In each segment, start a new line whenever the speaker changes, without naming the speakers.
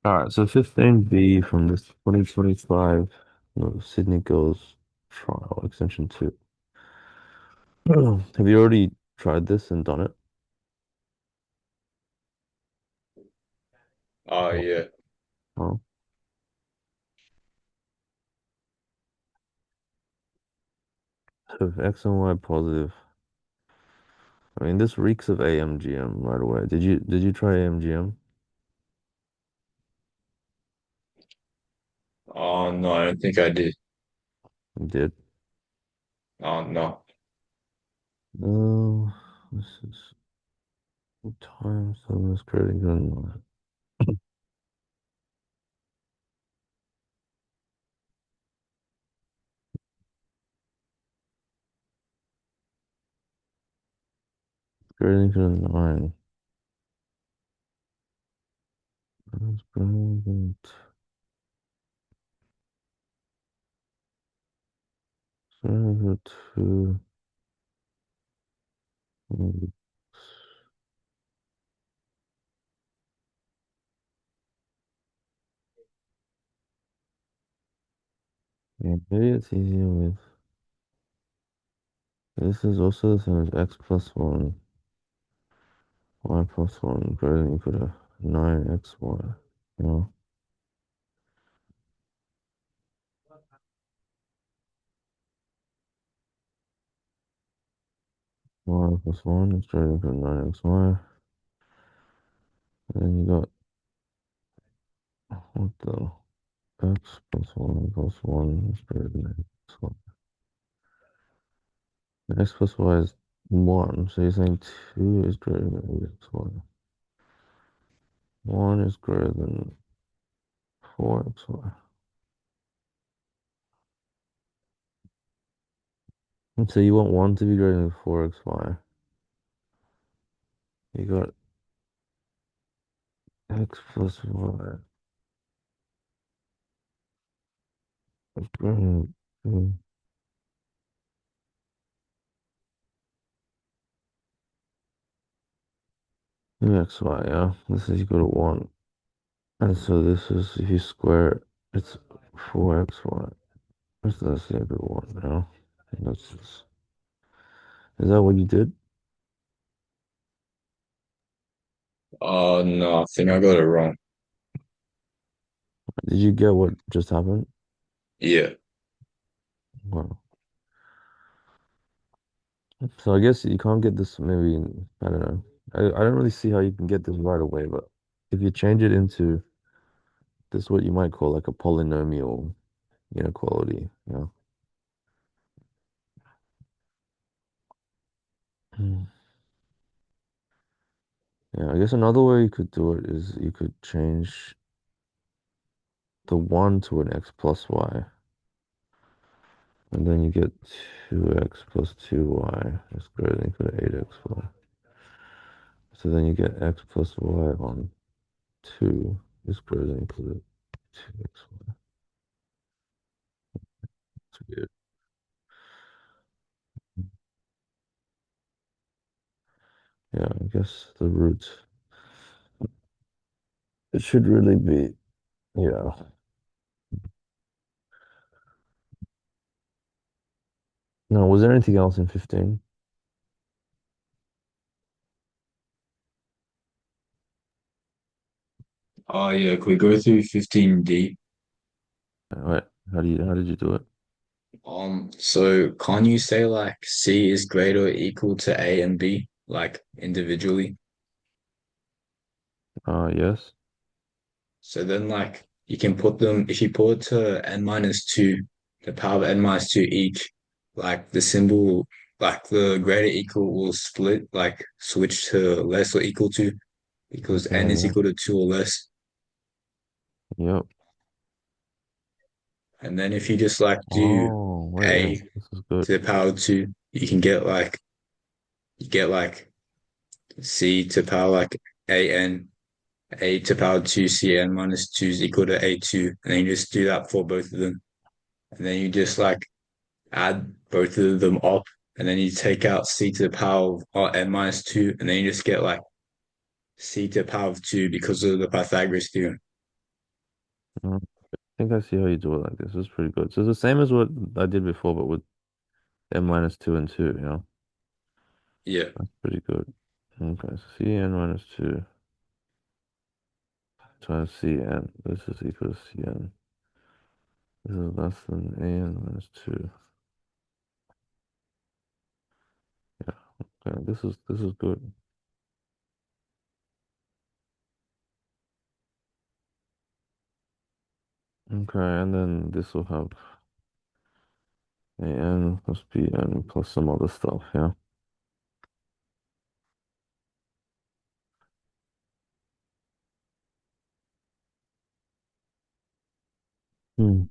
All right, so 15B from this 2025 Sydney Girls Trial Extension 2. Have you already tried this and done it?
Oh
Oh,
yeah.
oh. So if X and Y positive, I mean this reeks of AMGM right away. Did you try AMGM?
Oh no, I don't think I did.
You did.
Oh no.
No, this is times seven is greater than greater than 9. That's greater than greater than 2. Yeah, maybe it's easier with. This is also the same as x plus 1, y plus 1 greater than or equal to 9xy. You know, y plus 1 is greater than or equal to 9xy. And then you got, what the, x plus 1 plus 1 is greater than xy. X plus y is 1, so you're saying 2 is greater than 8xy. 1 is greater than 4xy. And so you want 1 to be greater than 4xy. You got x plus y is greater than 2xy, yeah? This is equal to 1. And so this is, if you square it, it's 4xy. What's that equal to 1 now? And that's just, is that what you did?
Oh no, I think I got it wrong.
Did you get what just happened?
Yeah.
Wow. So I guess you can't get this maybe, I don't know. I don't really see how you can get this right away, but if you change it into this, what you might call like a polynomial inequality, you know? Hmm. Yeah, I guess another way you could do it is you could change the 1 to an x plus y, and then you get 2x plus 2y is greater than equal to 8xy. So then you get x plus y on 2 is greater than equal to 2xy. That's weird. Yeah, I guess the root, it should really be, yeah. No, was there anything else in 15?
Oh yeah, could we go through 15D?
Wait, how did you do it?
So can't you say like C is greater or equal to A and B, like individually?
Yes.
So then like you can put them if you put it to n minus two, the power of n minus two each, like the symbol like the greater equal will split, like switch to less or equal to because
Okay,
n is
yeah.
equal to two or less.
Yep.
And then if you just like do
Oh, wait, wait.
A
This is good.
to the power of two, you can get like you get like C to power like AN, A to power two CN minus two is equal to A2. And then you just do that for both of them. And then you just like add both of them up, and then you take out C to the power of n minus two, and then you just get like C to the power of two because of the Pythagoras theorem.
I think I see how you do it like this. It's pretty good. So it's the same as what I did before, but with n minus 2 and 2, you know?
Yeah.
That's pretty good. Okay, so Cn minus 2 times Cn. This is equal to Cn. This is less than An minus 2. Yeah, okay, this is good. Okay, and then this will have An plus Bn plus some other stuff, yeah? Hmm.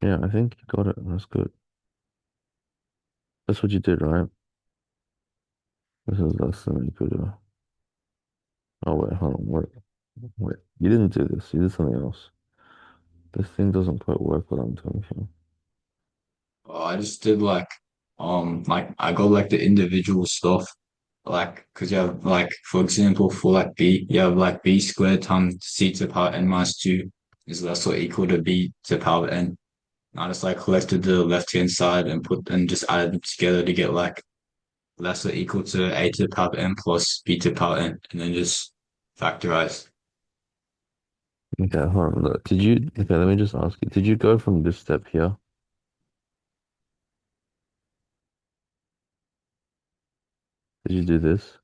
Yeah, I think you got it. That's good. That's what you did, right? This is less than or equal to. Oh, wait, hold on. Wait. You didn't do this. You did something else. This thing doesn't quite work what I'm doing here.
I just did like I got like the individual stuff, like, because you have like, for example, for like b, you have like b squared times c to the power n minus 2 is less or equal to b to the power n. I just like collected the left hand side and put and just added them together to get like less or equal to a to the power n plus b to the power n, and then just factorize.
Okay, hold on. Look, okay, let me just ask you. Did you go from this step here? Did you do this?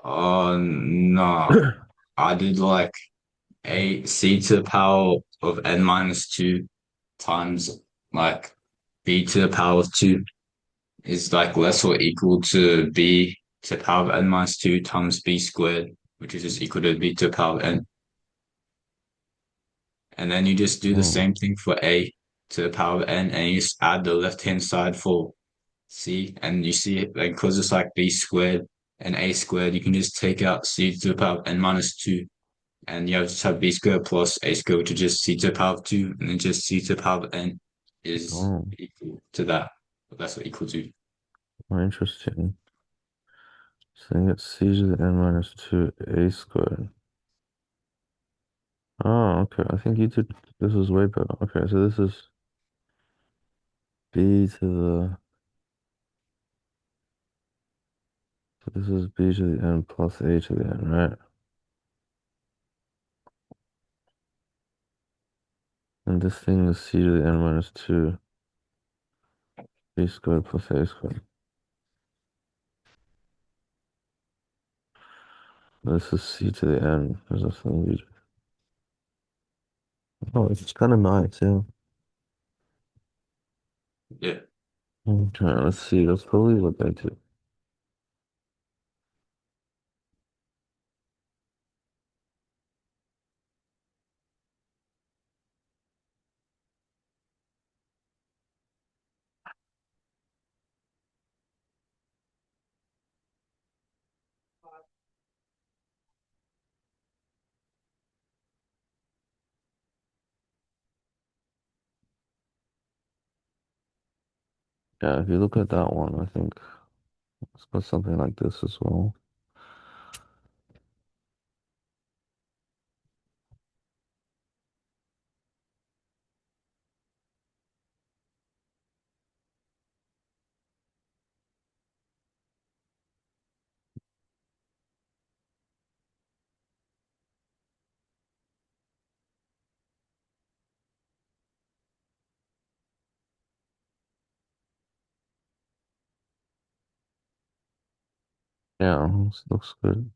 No, I did like a c to the power of n minus 2 times like b to the power of 2 is like less or equal to b to the power of n minus 2 times b squared, which is just equal to b to the power of n. And then you just do the
Hmm.
same thing for a to the power of n, and you just add the left hand side for c, and you see it like because it's like b squared and a squared, you can just take out c to the power of n minus 2, and you just have b squared plus a squared, which is just c to the power of 2, and then just c to the power of n is
Oh,
equal to that. That's what equal to.
more interesting. Saying it's c to the n minus 2 a squared. Oh, okay. I think you did. This is way better. Okay, so this is b to the. So this is b to the n plus a to the n, right? And this thing is c to the n minus 2 b squared plus a squared. This is c to the n. There's a thing you. Oh, it's kind of nice, yeah.
Yeah.
Okay, let's see. That's probably what I do. Yeah, if you look at that one, I think it's got something like this as well. Yeah, looks good.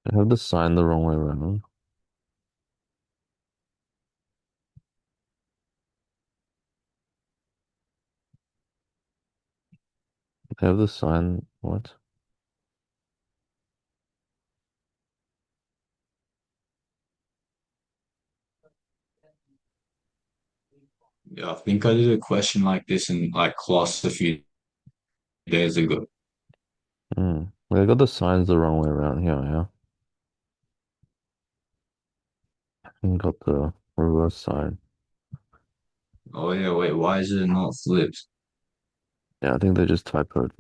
I have the sign the wrong way around. I have the sign, what?
Yeah, I think I did a question like this in like class a few days ago.
Hmm. I got the signs the wrong way around here, yeah. And got the reverse sign.
Oh yeah, wait, why is it not flipped?
Yeah, I think they just typoed.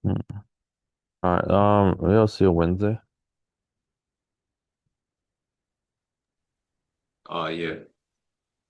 Hmm. All right. Maybe I'll see you Wednesday.
Oh yeah.